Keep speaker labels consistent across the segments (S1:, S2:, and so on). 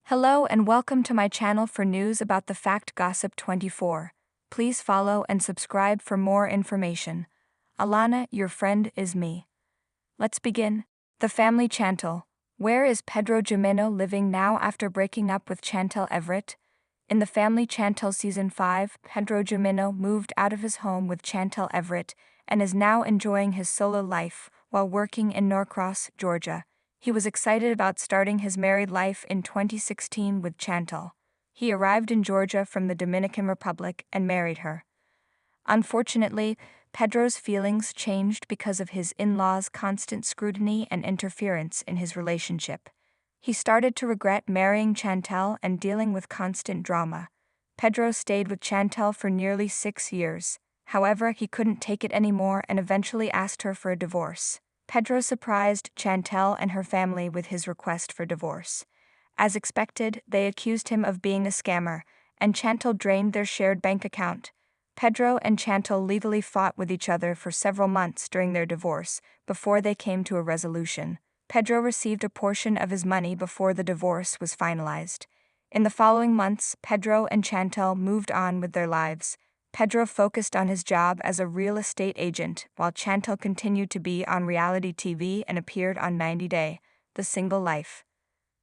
S1: Hello and welcome to my channel for news about the Fact Gossip 24. Please follow and subscribe for more information. Alana, your friend, is me. Let's begin. The family Chantel. Where is Pedro Jimeno living now after breaking up with Chantel Everett? In the family Chantel Season 5, Pedro Jimeno moved out of his home with Chantel Everett and is now enjoying his solo life while working in Norcross, Georgia. He was excited about starting his married life in 2016 with Chantel. He arrived in Georgia from the Dominican Republic and married her. Unfortunately, Pedro's feelings changed because of his in-laws' constant scrutiny and interference in his relationship. He started to regret marrying Chantel and dealing with constant drama. Pedro stayed with Chantel for nearly 6 years. However, he couldn't take it anymore and eventually asked her for a divorce. Pedro surprised Chantel and her family with his request for divorce. As expected, they accused him of being a scammer, and Chantel drained their shared bank account. Pedro and Chantel legally fought with each other for several months during their divorce before they came to a resolution. Pedro received a portion of his money before the divorce was finalized. In the following months, Pedro and Chantel moved on with their lives. Pedro focused on his job as a real estate agent, while Chantel continued to be on reality TV and appeared on 90 Day, The Single Life.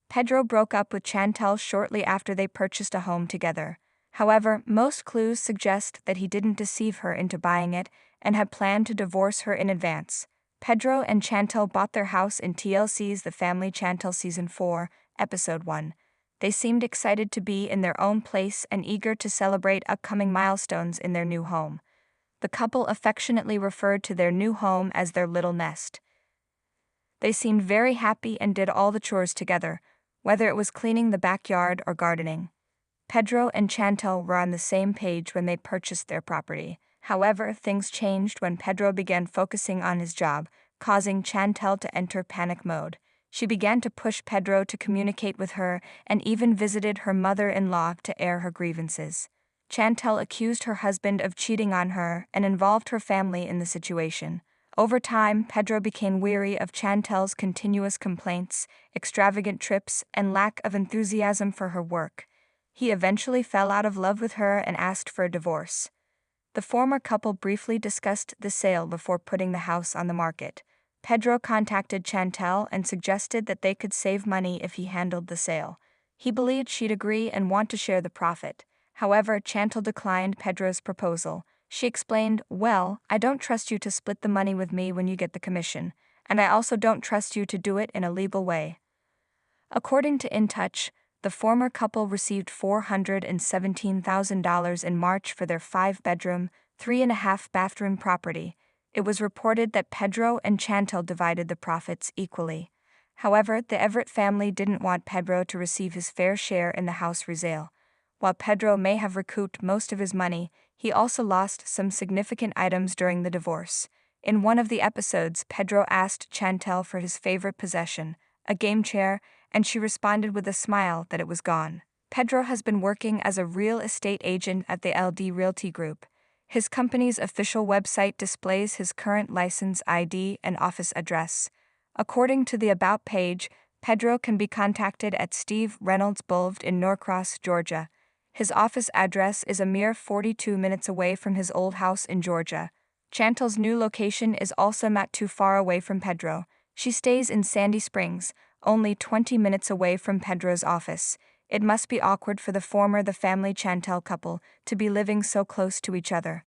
S1: Pedro broke up with Chantel shortly after they purchased a home together. However, most clues suggest that he didn't deceive her into buying it and had planned to divorce her in advance. Pedro and Chantel bought their house in TLC's The Family Chantel Season 4, Episode 1. They seemed excited to be in their own place and eager to celebrate upcoming milestones in their new home. The couple affectionately referred to their new home as their little nest. They seemed very happy and did all the chores together, whether it was cleaning the backyard or gardening. Pedro and Chantel were on the same page when they purchased their property. However, things changed when Pedro began focusing on his job, causing Chantel to enter panic mode. She began to push Pedro to communicate with her and even visited her mother-in-law to air her grievances. Chantel accused her husband of cheating on her and involved her family in the situation. Over time, Pedro became weary of Chantel's continuous complaints, extravagant trips, and lack of enthusiasm for her work. He eventually fell out of love with her and asked for a divorce. The former couple briefly discussed the sale before putting the house on the market. Pedro contacted Chantel and suggested that they could save money if he handled the sale. He believed she'd agree and want to share the profit. However, Chantel declined Pedro's proposal. She explained, "Well, I don't trust you to split the money with me when you get the commission, and I also don't trust you to do it in a legal way." According to In Touch, the former couple received $417,000 in March for their 5-bedroom, 3.5-bathroom property. It was reported that Pedro and Chantel divided the profits equally. However, the Everett family didn't want Pedro to receive his fair share in the house resale. While Pedro may have recouped most of his money, he also lost some significant items during the divorce. In one of the episodes, Pedro asked Chantel for his favorite possession, a game chair, and she responded with a smile that it was gone. Pedro has been working as a real estate agent at the LD Realty Group. His company's official website displays his current license ID and office address. According to the About page, Pedro can be contacted at Steve Reynolds Boulevard in Norcross, Georgia. His office address is a mere 42 minutes away from his old house in Georgia. Chantel's new location is also not too far away from Pedro. She stays in Sandy Springs, only 20 minutes away from Pedro's office. It must be awkward for the family Chantel couple to be living so close to each other.